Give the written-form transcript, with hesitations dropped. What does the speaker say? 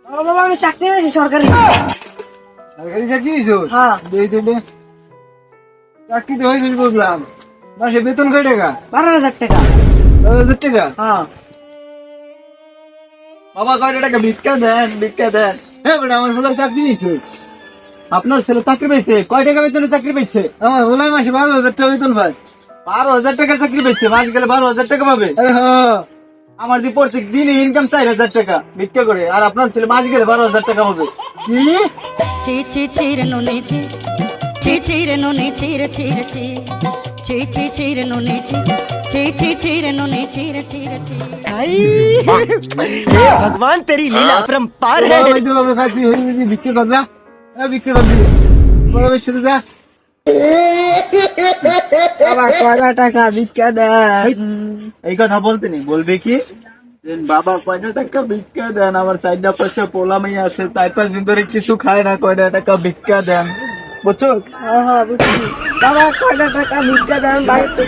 বাবা আমি চাকরি পেয়েছি সরকারি। সরকারি চাকরি হয়েছো? হ্যাঁ। চাকরি তো হয়েছিল বুঝলাম, মাসে বেতন কয় টাকা? 12,000 টাকা। 12,000 টাকা? হ্যাঁ। বাবা কয় টাকা ভিক্ষা দেন, ভিক্ষা দেন। হ্যাঁ বেটা, আমার ছেলে চাকরি পেয়েছে। আপনার ছেলে চাকরি পেয়েছে? কয় টাকা বেতনে চাকরি পেয়েছে? আমার হোলাই মাসে 12,000 টাকা বেতন পায়। 12,000 টাকা চাকরি পেয়েছে, মাস গেলে 12,000 টাকা পাবে। আমার দি প্রত্যেক দিন ইনকাম 4,000 টাকা ভিক্ষা করে, আর আপনার ছেলে মাস গেলে 12,000 টাকা পাবে। কি? চি চি চিরে নুনি চি চি চিরে নুনি চিরে চিরে চি চি চি চিরে নুনি চি চি চি চিরে নুনি চিরে চিরে চি हे भगवान तेरी लीला अपरंपार है। বাবা, এই যে বাবা খাচ্ছি, হয়ে গেছি, ভিক্ষা কর যা। ভিক্ষা কর দিবি। বড় বেশ সাথে যা। বাবা কয়টা টাকা ভিক্ষা দেন? এই কথা বলতে নেই, বলবে কি যে বাবা কয়টা টাকা ভিক্ষা দেন, আমার 4-5টা পোলামাই আছে, 4-5 দিন ধরে কিছু খায় না, কয়টা টাকা ভিক্ষা দেন, বুঝছো? হ্যাঁ হ্যাঁ বুঝছি। বাবা কয়টা টাকা ভিক্ষা দেন বাড়িতে?